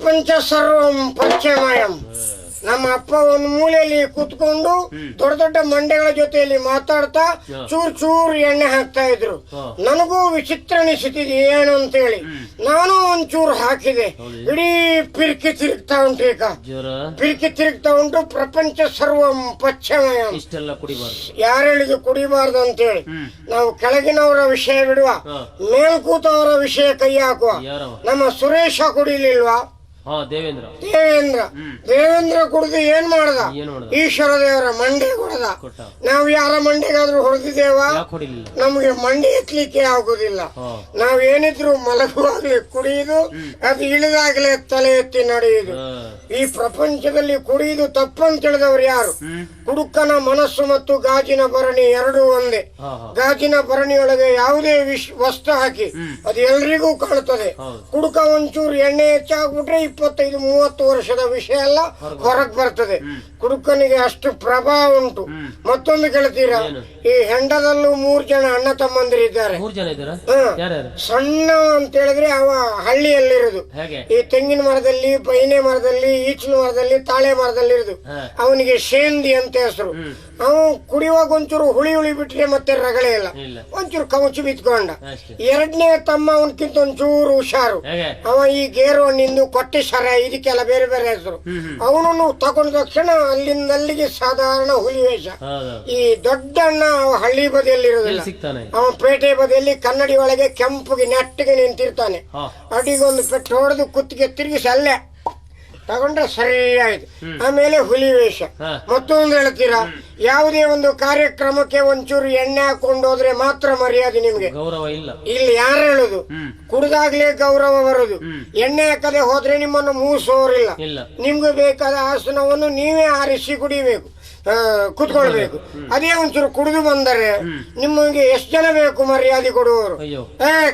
ಪ್ರಪಂಚ ಸರ್ವಂ ಪಶ್ಚಿಮಯಂ. ನಮ್ಮ ಅಪ್ಪ ಒಂದು ಮೂಲೆಯಲ್ಲಿ ಕೂತ್ಕೊಂಡು ದೊಡ್ಡ ದೊಡ್ಡ ಮಂಡೆಗಳ ಜೊತೆಯಲ್ಲಿ ಮಾತಾಡ್ತಾ ಚೂರ್ ಎಣ್ಣೆ ಹಾಕ್ತಾ ಇದ್ರು. ನನಗೂ ವಿಚಿತ್ರ ಅನಿಸುತ್ತಿದೆ ಏನು ಅಂತೇಳಿ ನಾನು ಒಂಚೂರು ಹಾಕಿದೆ. ಇಡೀ ಪಿರ್ಕಿ ತಿರುಗ್ತಾ ಉಂಟು. ಈಗ ಪಿರ್ಕಿ ತಿರುಗ್ತಾ ಉಂಟು. ಪ್ರಪಂಚ ಸರ್ವಂ ಪಶ್ಚಿಮಯಂ. ಯಾರು ಹೇಳಿದ್ರು ಕುಡಿಬಾರ್ದು ಅಂತೇಳಿ? ನಾವು ಕೆಳಗಿನವರ ವಿಷಯ ಬಿಡುವ, ಮೇಲ್ಕೂತವರ ವಿಷಯ ಕೈ ಹಾಕುವ. ನಮ್ಮ ಸುರೇಶ ಕುಡಿಲಿಲ್ವಾ? ದೇವೇಂದ್ರ ಕುಡಿದು ಏನ್ ಮಾಡ್ದ? ಈಶ್ವರ ದೇವರ ಮಂಡೆ ಹೊಡೆದ. ನಾವ್ ಯಾರ ಮಂಡೆಗಾದ್ರೂ ಹೊಡೆದಿದ್ದೇವಾ? ನಮ್ಗೆ ಮಂಡೆ ಎತ್ತಲಿಕ್ಕೆ ಆಗುದಿಲ್ಲ. ನಾವೇನಿದ್ರು ಮಲಗುವಾಗ್ಲೇ ಕುಡಿಯುದು, ಅದು ಇಳಿದಾಗ್ಲೇ ತಲೆ ಎತ್ತಿ ನಡೆಯುದು. ಈ ಪ್ರಪಂಚದಲ್ಲಿ ಕುಡಿಯುದು ತಪ್ಪಂತ ತಿಳಿದವರು ಯಾರು? ಕುಡುಕನ ಮನಸ್ಸು ಮತ್ತು ಗಾಜಿನ ಭರಣಿ ಎರಡೂ ಒಂದೇ. ಗಾಜಿನ ಭರಣಿಯೊಳಗೆ ಯಾವುದೇ ವಸ್ತು ಹಾಕಿ ಅದು ಎಲ್ರಿಗೂ ಕಾಣುತ್ತದೆ. ಕುಡುಕ ಒಂಚೂರು ಎಣ್ಣೆ ಹೆಚ್ಚಾಗ್ಬಿಟ್ರೆ 25-30 ವರ್ಷದ ವಿಷಯ ಎಲ್ಲ ಹೊರಗ್ ಬರ್ತದೆ. ಕುಡುಕನಿಗೆ ಅಷ್ಟು ಪ್ರಭಾವ ಉಂಟು. ಮತ್ತೊಂದು ಕೇಳ್ತೀರಾ? ಈ ಹೆಂಡದಲ್ಲೂ 3 ಜನ ಅಣ್ಣ ತಮ್ಮಂದಿರಿದ್ದಾರೆ. ಸಣ್ಣ ಅಂತ ಹೇಳಿದ್ರೆ ಅವ ಹಳ್ಳಿಯಲ್ಲಿರುದು. ಈ ತೆಂಗಿನ ಮರದಲ್ಲಿ, ಬೈನೆ ಮರದಲ್ಲಿ, ಈಚಿನ ಮರದಲ್ಲಿ, ತಾಳೆ ಮರದಲ್ಲಿ ಇರುದು. ಅವನಿಗೆ ಶೇಂದಿ ಅಂತ ಹೆಸರು. ಅವನು ಕುಡಿಯುವಾಗ ಒಂಚೂರು ಹುಳಿ ಬಿಟ್ರೆ ಮತ್ತೆ ರಗಳೆ ಇಲ್ಲ, ಒಂಚೂರು ಕಮಚು ಬಿತ್ಕೊಂಡ. ಎರಡನೇ ತಮ್ಮ ಅವನಕ್ಕಿಂತ ಒಂಚೂರು ಹುಷಾರು. ಅವ ಈ ಗೇರು ಹಣ್ಣಿಂದು ಕೊಟ್ಟೆ ಸರ, ಇದಕ್ಕೆಲ್ಲ ಬೇರೆ ಬೇರೆ ಹೆಸರು. ಅವನನ್ನು ತಗೊಂಡ ತಕ್ಷಣ ಅಲ್ಲಿಂದ ಅಲ್ಲಿಗೆ ಸಾಧಾರಣ ಹುಲಿ ವೇಷ. ಈ ದೊಡ್ಡ ಅಣ್ಣ ಹಳ್ಳಿ ಬದಿಯಲ್ಲಿ ಇರೋದಿಲ್ಲ, ಅವ ಪೇಟೆ ಬದಿಯಲ್ಲಿ ಕನ್ನಡಿ ಒಳಗೆ ಕೆಂಪುಗೆ ನೆಟ್ಟಿಗೆ ನಿಂತಿರ್ತಾನೆ. ಅಡಿಗೊಂದು ಪೆಟ್ಟು ಹೊಡೆದು ಕುತ್ತಿಗೆ ತಿರುಗಿಸಿ ಅಲ್ಲೇ ತಗೊಂಡ್ರೆ ಸರಿ ಆಯ್ತು. ಆಮೇಲೆ ಹುಲಿ ವೇಷ. ಮತ್ತೊಂದು ಹೇಳ್ತೀರಾ? ಯಾವುದೇ ಒಂದು ಕಾರ್ಯಕ್ರಮಕ್ಕೆ ಒಂಚೂರು ಎಣ್ಣೆ ಹಾಕೊಂಡು ಹೋದ್ರೆ ಮಾತ್ರ ಮರ್ಯಾದೆ ನಿಮ್ಗೆ. ಗೌರವ ಇಲ್ಲ. ಇಲ್ಲಿ ಯಾರು ಹೇಳುದು? ಕುಡ್ದಾಗ್ಲೇ ಗೌರವ ಬರುದು. ಎಣ್ಣೆ ಹಾಕದೆ ಹೋದ್ರೆ ನಿಮ್ಮನ್ನು ಮೂಸೋರಿಲ್ಲ. ನಿಮ್ಗೆ ಬೇಕಾದ ಆಸನವನ್ನು ನೀವೇ ಆರಿಸಿ ಕುಡಿಬೇಕು, ಕುತ್ಕೊಳ್ಬೇಕು. ಅದೇ ಒಂಚೂರು ಕುಡಿದು ಬಂದರೆ ನಿಮಗೆ ಎಷ್ಟು ಜನ ಬೇಕು ಮರ್ಯಾದೆ ಕೊಡುವವರು?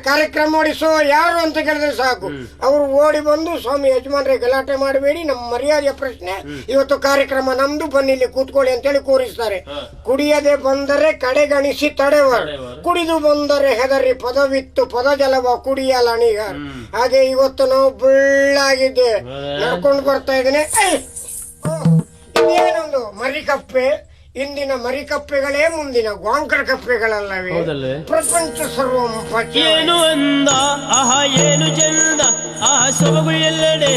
ಕಾರ್ಯಕ್ರಮ ಓಡಿಸೋ ಯಾರು ಅಂತ ಕೇಳಿದ್ರೆ ಸಾಕು, ಅವರು ಓಡಿ ಬಂದು ಸ್ವಾಮಿ ಯಜಮಾನ್ರೆ ಗಲಾಟೆ ಮಾಡಬೇಡಿ, ನಮ್ಮ ಮರ್ಯಾದೆಯ ಪ್ರಶ್ನೆ, ಇವತ್ತು ಕಾರ್ಯಕ್ರಮ ನಮ್ದು, ಬನ್ನಿ ಇಲ್ಲಿ ಕೂತ್ಕೊಳ್ಳಿ ಅಂತೇಳಿ ಕೂರಿಸ್ತಾರೆ. ಕುಡಿಯದೆ ಬಂದರೆ ಕಡೆಗಣಿಸಿ ತಡೆವರು, ಕುಡಿದು ಬಂದರೆ ಹೆದರಿ ಪದವಿತ್ತು ಪದಜಲವ ಕುಡಿಯಲಣೀಗ. ಹಾಗೆ ಇವತ್ತು ನಾವು ಬಳ್ಳಾಗಿದ್ದೆ ನಡ್ಕೊಂಡು ಬರ್ತಾ ಇದ್ದೇನೆ. ಏನೊಂದು ಮರಿಕಪ್ಪೆ, ಇಂದಿನ ಮರಿಕಪ್ಪೆಗಳೇ ಮುಂದಿನ ಗ್ವಾಂಕರ ಕಪ್ಪೆಗಳಲ್ಲವೇ? ಪ್ರಪಂಚ ಸರ್ವಂ ಏನು ಅಂದ, ಆಹಾ ಏನು ಚಂದ, ಆಹಾ ಸೊಬಗು ಎಲ್ಲೆಡೆ.